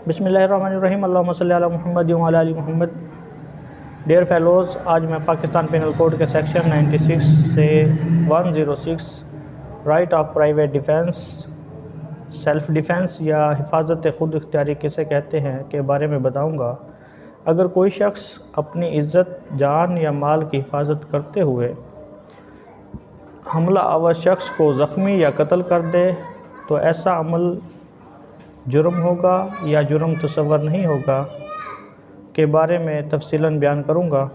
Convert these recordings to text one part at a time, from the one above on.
بسم اللہ الرحمن الرحیم، اللہم صلی علی محمد و علی آل محمد۔ ڈیئر فیلوز، آج میں پاکستان پینل کوڈ کے سیکشن 96 سے 106 right of private defence, self defence یا حفاظت خود اختیاری کسے کہتے ہیں کے بارے میں بتاؤں گا۔ اگر کوئی شخص اپنی عزت، جان یا مال کی حفاظت کرتے ہوئے حملہ آور شخص کو زخمی یا قتل کر دے تو ایسا عمل جرم ہوگا یا جرم تصور نہیں ہوگا کے بارے میں تفصیلاً بیان کروں گا۔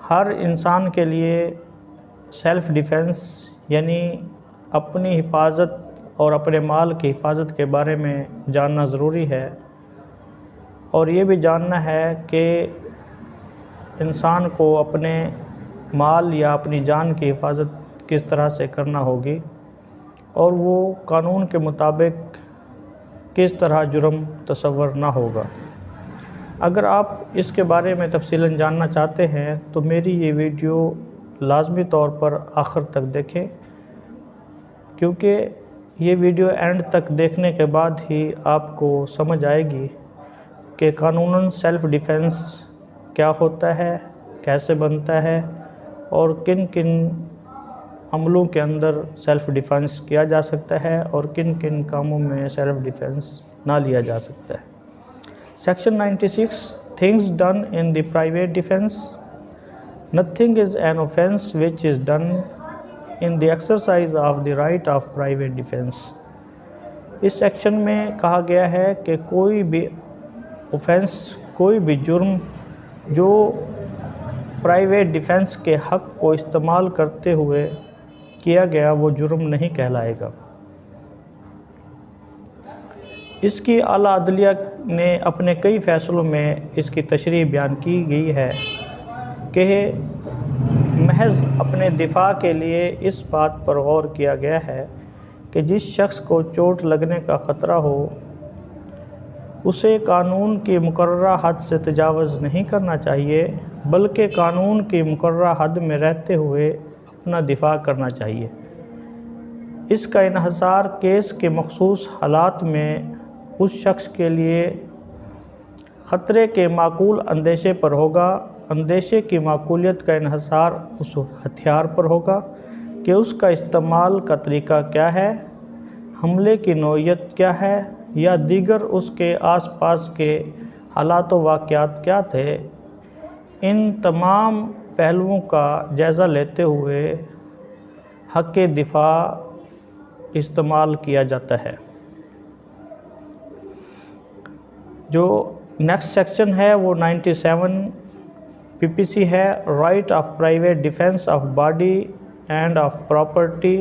ہر انسان کے لیے سیلف ڈیفینس یعنی اپنی حفاظت اور اپنے مال کی حفاظت کے بارے میں جاننا ضروری ہے، اور یہ بھی جاننا ہے کہ انسان کو اپنے مال یا اپنی جان کی حفاظت کس طرح سے کرنا ہوگی، اور وہ قانون کے مطابق کس طرح جرم تصور نہ ہوگا۔ اگر آپ اس کے بارے میں تفصیلاً جاننا چاہتے ہیں تو میری یہ ویڈیو لازمی طور پر آخر تک دیکھیں، کیونکہ یہ ویڈیو اینڈ تک دیکھنے کے بعد ہی آپ کو سمجھ آئے گی کہ قانوناً سیلف ڈیفینس کیا ہوتا ہے، کیسے بنتا ہے، اور کن کن عملوں کے اندر سیلف ڈیفینس کیا جا سکتا ہے اور کن کن کاموں میں سیلف ڈیفینس نہ لیا جا سکتا ہے۔ Section 96 things done in the private defence. Nothing is an offence which is done in the exercise of the right of private defence. اس سیکشن میں کہا گیا ہے کہ کوئی بھی اوفینس، کوئی بھی جرم جو پرائیویٹ ڈیفینس کے حق کو استعمال کرتے ہوئے کیا گیا وہ جرم نہیں کہلائے گا۔ اس کی اعلیٰ عدلیہ نے اپنے کئی فیصلوں میں اس کی تشریح بیان کی گئی ہے کہ محض اپنے دفاع کے لیے اس بات پر غور کیا گیا ہے کہ جس شخص کو چوٹ لگنے کا خطرہ ہو اسے قانون کی مقررہ حد سے تجاوز نہیں کرنا چاہیے، بلکہ قانون کی مقررہ حد میں رہتے ہوئے اپنا دفاع کرنا چاہیے۔ اس کا انحصار کیس کے مخصوص حالات میں اس شخص کے لیے خطرے کے معقول اندیشے پر ہوگا۔ اندیشے کی معقولیت کا انحصار اس ہتھیار پر ہوگا کہ اس کا استعمال کا طریقہ کیا ہے، حملے کی نوعیت کیا ہے، یا دیگر اس کے آس پاس کے حالات و واقعات کیا تھے۔ ان تمام پہلوؤں کا جائزہ لیتے ہوئے حق دفاع استعمال کیا جاتا ہے۔ جو نیکسٹ سیکشن ہے وہ 97 PPC ہے، right of private defence of body and of property.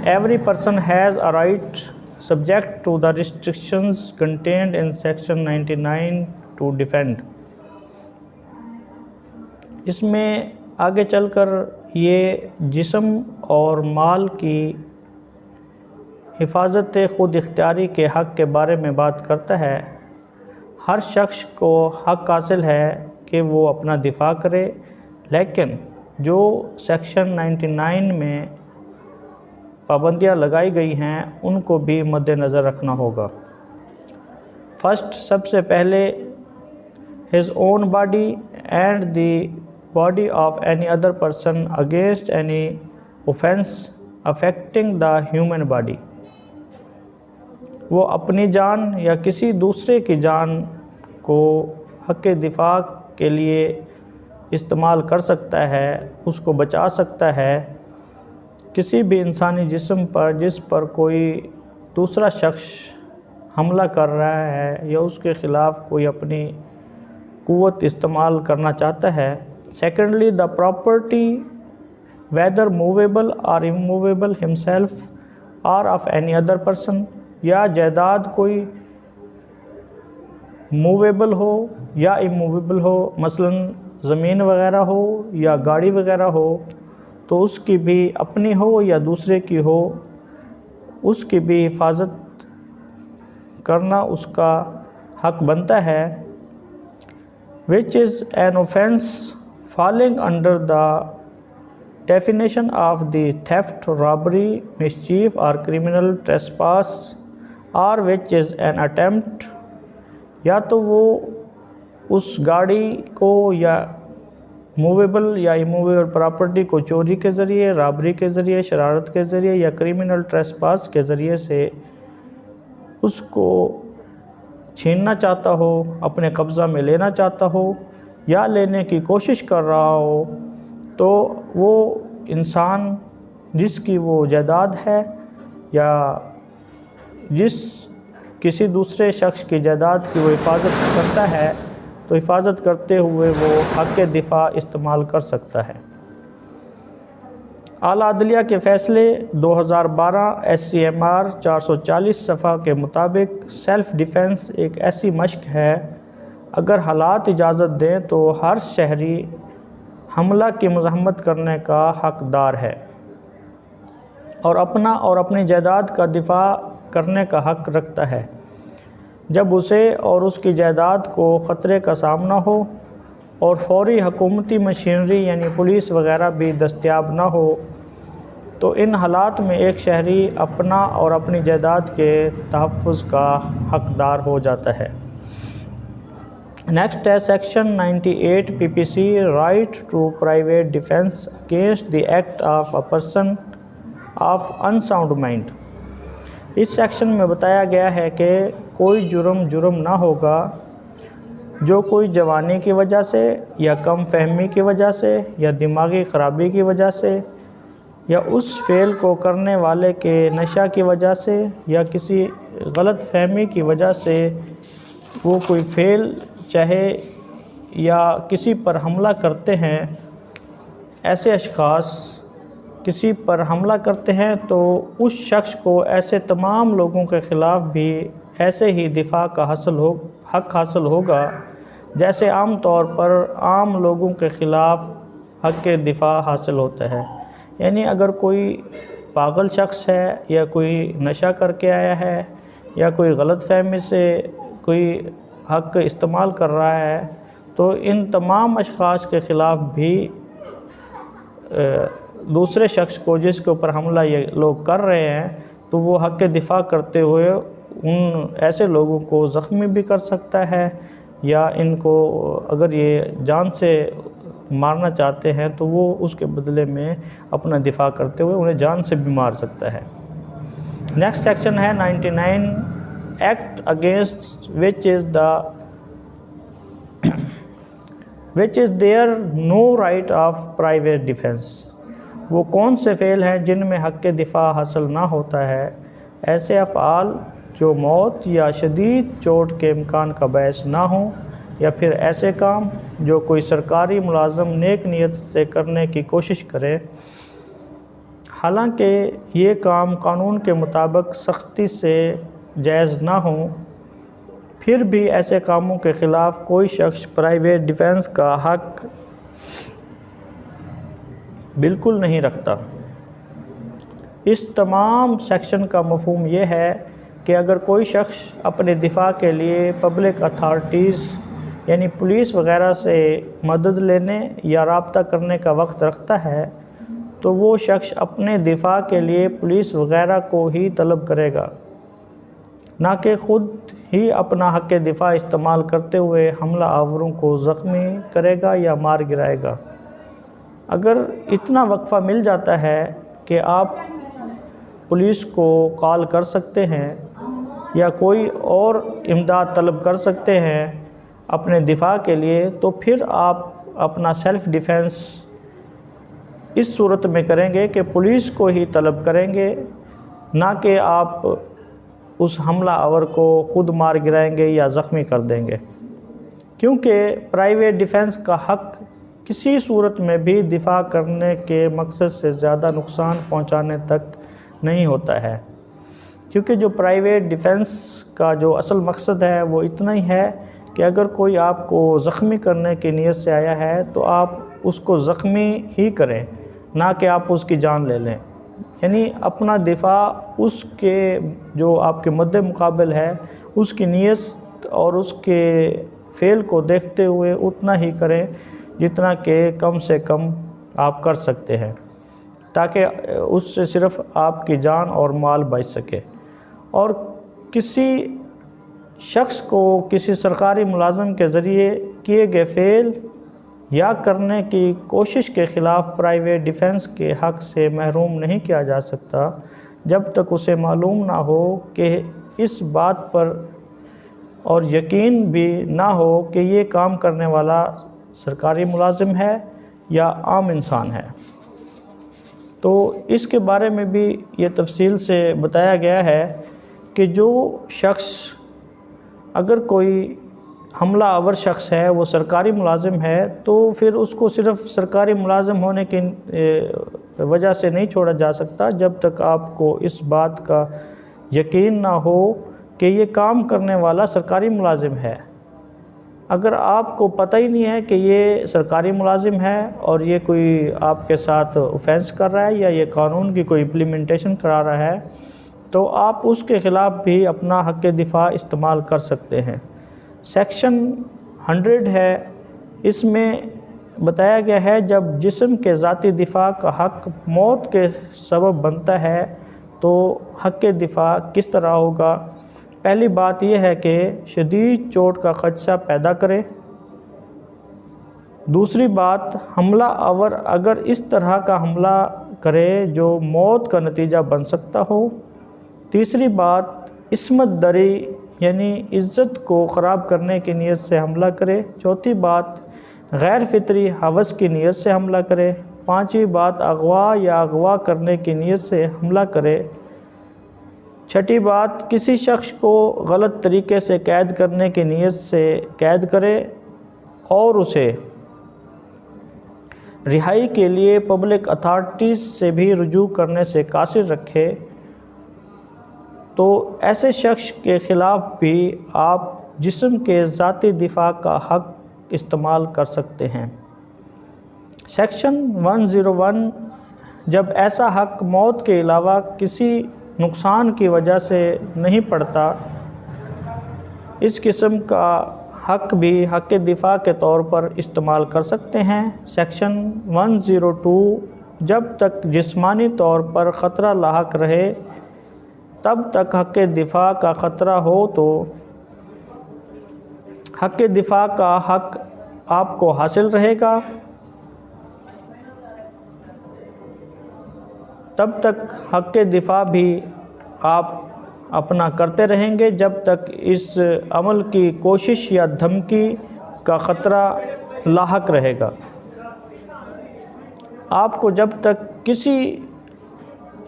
Every person has a right subject to the restrictions contained in section 99 to defend. اس میں آگے چل کر یہ جسم اور مال کی حفاظت خود اختیاری کے حق کے بارے میں بات کرتا ہے۔ ہر شخص کو حق حاصل ہے کہ وہ اپنا دفاع کرے، لیکن جو سیکشن 99 میں پابندیاں لگائی گئی ہیں ان کو بھی مد نظر رکھنا ہوگا۔ فرسٹ، سب سے پہلے his own body and the body of any other person against any offense affecting the human body۔ وہ اپنی جان یا کسی دوسرے کی جان کو حق دفاع کے لیے استعمال کر سکتا ہے، اس کو بچا سکتا ہے کسی بھی انسانی جسم پر جس پر کوئی دوسرا شخص حملہ کر رہا ہے یا اس کے خلاف کوئی اپنی قوت استعمال کرنا چاہتا ہے۔ Secondly, the property whether movable or immovable himself or of any other person، یا جائیداد کوئی موویبل ہو یا اموویبل ہو، مثلا زمین وغیرہ ہو یا گاڑی وغیرہ ہو، تو اس کی بھی اپنی ہو یا دوسرے کی ہو، اس کی بھی حفاظت کرنا اس کا حق بنتا ہے۔ which is an offense falling under the definition of the theft, robbery, mischief or criminal trespass or which is an attempt, یا تو وہ اس گاڑی کو یا موویبل یا اموویبل پراپرٹی کو چوری کے ذریعے، رابری کے ذریعے، شرارت کے ذریعے یا کریمنل ٹریسپاس کے ذریعے سے اس کو چھیننا چاہتا ہو، اپنے قبضہ میں لینا چاہتا ہو یا لینے کی کوشش کر رہا ہو، تو وہ انسان جس کی وہ جائیداد ہے یا جس کسی دوسرے شخص کی جائیداد کی وہ حفاظت کرتا ہے، تو حفاظت کرتے ہوئے وہ حق دفاع استعمال کر سکتا ہے۔ اعلیٰ عدلیہ کے فیصلے 2012 SCMR 440 صفحہ کے مطابق سیلف ڈیفنس ایک ایسی مشق ہے، اگر حالات اجازت دیں تو ہر شہری حملہ کی مزاحمت کرنے کا حقدار ہے اور اپنا اور اپنی جائیداد کا دفاع کرنے کا حق رکھتا ہے جب اسے اور اس کی جائیداد کو خطرے کا سامنا ہو اور فوری حکومتی مشینری یعنی پولیس وغیرہ بھی دستیاب نہ ہو، تو ان حالات میں ایک شہری اپنا اور اپنی جائیداد کے تحفظ کا حقدار ہو جاتا ہے۔ نیکسٹ ہے section 98 PPC right to private defence against the act of a person of unsound mind. اس سیکشن میں بتایا گیا ہے کہ کوئی جرم نہ ہوگا جو کوئی جوانی کی وجہ سے یا کم فہمی کی وجہ سے یا دماغی خرابی کی وجہ سے یا اس فعل کو کرنے والے کے نشہ کی وجہ سے یا کسی غلط فہمی کی وجہ سے وہ کوئی فعل چاہے یا کسی پر حملہ کرتے ہیں۔ ایسے اشخاص کسی پر حملہ کرتے ہیں تو اس شخص کو ایسے تمام لوگوں کے خلاف بھی ایسے ہی دفاع کا حق حاصل ہوگا جیسے عام طور پر عام لوگوں کے خلاف حق دفاع حاصل ہوتا ہے۔ یعنی اگر کوئی پاگل شخص ہے یا کوئی نشہ کر کے آیا ہے یا کوئی غلط فہمی سے کوئی حق استعمال کر رہا ہے، تو ان تمام اشخاص کے خلاف بھی دوسرے شخص کو جس کے اوپر حملہ یہ لوگ کر رہے ہیں، تو وہ حق دفاع کرتے ہوئے ان ایسے لوگوں کو زخمی بھی کر سکتا ہے، یا ان کو اگر یہ جان سے مارنا چاہتے ہیں تو وہ اس کے بدلے میں اپنا دفاع کرتے ہوئے انہیں جان سے بھی مار سکتا ہے۔ نیکسٹ سیکشن ہے 99 act against which is there no right of private defense۔ وہ کون سے فعل ہیں جن میں حق دفاع حاصل نہ ہوتا ہے؟ ایسے افعال جو موت یا شدید چوٹ کے امکان کا باعث نہ ہوں، یا پھر ایسے کام جو کوئی سرکاری ملازم نیک نیت سے کرنے کی کوشش کرے، حالانکہ یہ کام قانون کے مطابق سختی سے جائز نہ ہوں، پھر بھی ایسے کاموں کے خلاف کوئی شخص پرائیویٹ ڈیفنس کا حق بالکل نہیں رکھتا۔ اس تمام سیکشن کا مفہوم یہ ہے کہ اگر کوئی شخص اپنے دفاع کے لیے پبلک اتھارٹیز یعنی پولیس وغیرہ سے مدد لینے یا رابطہ کرنے کا وقت رکھتا ہے، تو وہ شخص اپنے دفاع کے لیے پولیس وغیرہ کو ہی طلب کرے گا، نہ کہ خود ہی اپنا حق دفاع استعمال کرتے ہوئے حملہ آوروں کو زخمی کرے گا یا مار گرائے گا۔ اگر اتنا وقفہ مل جاتا ہے کہ آپ پولیس کو کال کر سکتے ہیں یا کوئی اور امداد طلب کر سکتے ہیں اپنے دفاع کے لیے، تو پھر آپ اپنا سیلف ڈیفنس اس صورت میں کریں گے کہ پولیس کو ہی طلب کریں گے، نہ کہ آپ اس حملہ آور کو خود مار گرائیں گے یا زخمی کر دیں گے، کیونکہ پرائیویٹ ڈیفنس کا حق کسی صورت میں بھی دفاع کرنے کے مقصد سے زیادہ نقصان پہنچانے تک نہیں ہوتا ہے، کیونکہ جو پرائیویٹ ڈیفنس کا جو اصل مقصد ہے وہ اتنا ہی ہے کہ اگر کوئی آپ کو زخمی کرنے کی نیت سے آیا ہے تو آپ اس کو زخمی ہی کریں، نہ کہ آپ اس کی جان لے لیں۔ یعنی اپنا دفاع اس کے جو آپ کے مد مقابل ہے اس کی نیت اور اس کے فعل کو دیکھتے ہوئے اتنا ہی کریں جتنا کہ کم سے کم آپ کر سکتے ہیں، تاکہ اس سے صرف آپ کی جان اور مال بچ سکے۔ اور کسی شخص کو کسی سرکاری ملازم کے ذریعے کیے گئے فعل یا کرنے کی کوشش کے خلاف پرائیویٹ ڈیفنس کے حق سے محروم نہیں کیا جا سکتا جب تک اسے معلوم نہ ہو کہ اس بات پر اور یقین بھی نہ ہو کہ یہ کام کرنے والا سرکاری ملازم ہے یا عام انسان ہے۔ تو اس کے بارے میں بھی یہ تفصیل سے بتایا گیا ہے کہ جو شخص اگر کوئی حملہ آور شخص ہے وہ سرکاری ملازم ہے تو پھر اس کو صرف سرکاری ملازم ہونے کی وجہ سے نہیں چھوڑا جا سکتا جب تک آپ کو اس بات کا یقین نہ ہو کہ یہ کام کرنے والا سرکاری ملازم ہے۔ اگر آپ کو پتہ ہی نہیں ہے کہ یہ سرکاری ملازم ہے اور یہ کوئی آپ کے ساتھ اوفینس کر رہا ہے یا یہ قانون کی کوئی امپلیمنٹیشن کرا رہا ہے تو آپ اس کے خلاف بھی اپنا حق دفاع استعمال کر سکتے ہیں۔ سیکشن 100 ہے، اس میں بتایا گیا ہے جب جسم کے ذاتی دفاع کا حق موت کے سبب بنتا ہے تو حق دفاع کس طرح ہوگا۔ پہلی بات یہ ہے کہ شدید چوٹ کا خدشہ پیدا کرے۔ دوسری بات، حملہ آور اگر اس طرح کا حملہ کرے جو موت کا نتیجہ بن سکتا ہو۔ تیسری بات، عصمت دری یعنی عزت کو خراب کرنے کی نیت سے حملہ کرے۔ چوتھی بات، غیر فطری ہوس کی نیت سے حملہ کرے۔ پانچویں بات، اغوا یا اغوا کرنے کی نیت سے حملہ کرے۔ چھٹی بات، کسی شخص کو غلط طریقے سے قید کرنے کی نیت سے قید کرے اور اسے رہائی کے لیے پبلک اتھارٹیز سے بھی رجوع کرنے سے قاصر رکھے، تو ایسے شخص کے خلاف بھی آپ جسم کے ذاتی دفاع کا حق استعمال کر سکتے ہیں۔ سیکشن 101، جب ایسا حق موت کے علاوہ کسی نقصان کی وجہ سے نہیں پڑتا، اس قسم کا حق بھی حق دفاع کے طور پر استعمال کر سکتے ہیں۔ سیکشن 102، جب تک جسمانی طور پر خطرہ لاحق رہے تب تک حق دفاع کا خطرہ ہو تو حق دفاع کا حق آپ کو حاصل رہے گا۔ تب تک حق دفاع بھی آپ اپنا کرتے رہیں گے جب تک اس عمل کی کوشش یا دھمکی کا خطرہ لاحق رہے گا۔ آپ کو جب تک کسی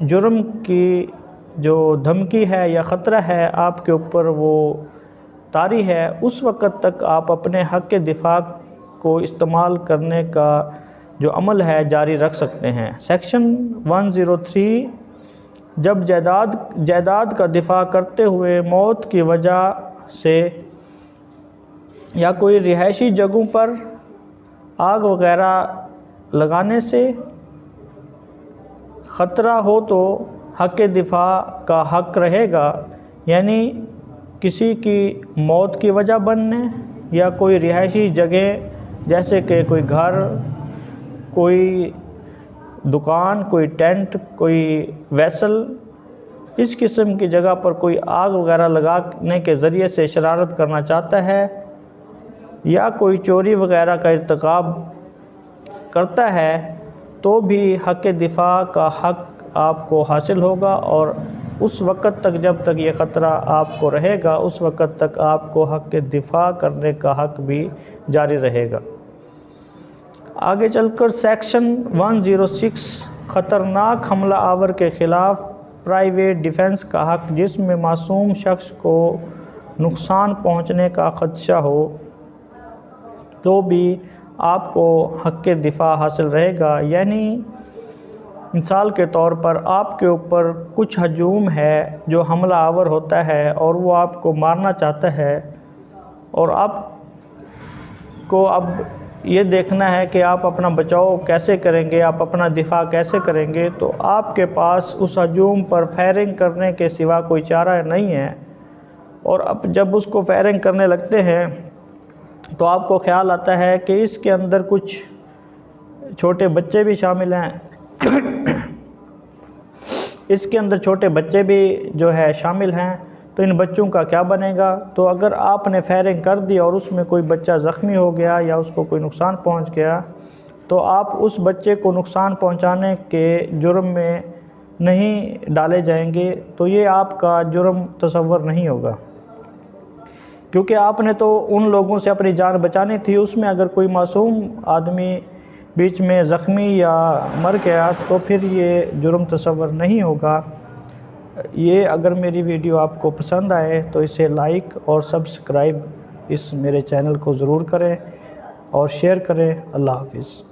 جرم کی جو دھمکی ہے یا خطرہ ہے آپ کے اوپر وہ طاری ہے، اس وقت تک آپ اپنے حق دفاع کو استعمال کرنے کا جو عمل ہے جاری رکھ سکتے ہیں۔ سیکشن 103، جب جائیداد کا دفاع کرتے ہوئے موت کی وجہ سے یا کوئی رہائشی جگہوں پر آگ وغیرہ لگانے سے خطرہ ہو تو حق دفاع کا حق رہے گا، یعنی کسی کی موت کی وجہ بننے یا کوئی رہائشی جگہ جیسے کہ کوئی گھر، کوئی دکان، کوئی ٹینٹ، کوئی ویسل، اس قسم کی جگہ پر کوئی آگ وغیرہ لگانے کے ذریعے سے شرارت کرنا چاہتا ہے یا کوئی چوری وغیرہ کا ارتکاب کرتا ہے تو بھی حق دفاع کا حق آپ کو حاصل ہوگا، اور اس وقت تک جب تک یہ خطرہ آپ کو رہے گا اس وقت تک آپ کو حق دفاع کرنے کا حق بھی جاری رہے گا۔ آگے چل کر سیکشن 106، خطرناک حملہ آور کے خلاف پرائیویٹ ڈیفنس کا حق، جس میں معصوم شخص کو نقصان پہنچنے کا خدشہ ہو تو بھی آپ کو حق دفاع حاصل رہے گا۔ یعنی مثال کے طور پر آپ کے اوپر کچھ ہجوم ہے جو حملہ آور ہوتا ہے اور وہ آپ کو مارنا چاہتا ہے، اور آپ کو اب یہ دیکھنا ہے کہ آپ اپنا بچاؤ کیسے کریں گے، آپ اپنا دفاع کیسے کریں گے، تو آپ کے پاس اس ہجوم پر فائرنگ کرنے کے سوا کوئی چارہ نہیں ہے، اور اب جب اس کو فائرنگ کرنے لگتے ہیں تو آپ کو خیال آتا ہے کہ اس کے اندر کچھ چھوٹے بچے بھی شامل ہیں اس کے اندر چھوٹے بچے بھی جو ہے شامل ہیں، تو ان بچوں کا کیا بنے گا؟ تو اگر آپ نے فائرنگ کر دی اور اس میں کوئی بچہ زخمی ہو گیا یا اس کو کوئی نقصان پہنچ گیا تو آپ اس بچے کو نقصان پہنچانے کے جرم میں نہیں ڈالے جائیں گے، تو یہ آپ کا جرم تصور نہیں ہوگا، کیونکہ آپ نے تو ان لوگوں سے اپنی جان بچانی تھی۔ اس میں اگر کوئی معصوم آدمی بیچ میں زخمی یا مر گیا تو پھر یہ جرم تصور نہیں ہوگا۔ یہ اگر میری ویڈیو آپ کو پسند آئے تو اسے لائک اور سبسکرائب اس میرے چینل کو ضرور کریں اور شیئر کریں۔ اللہ حافظ۔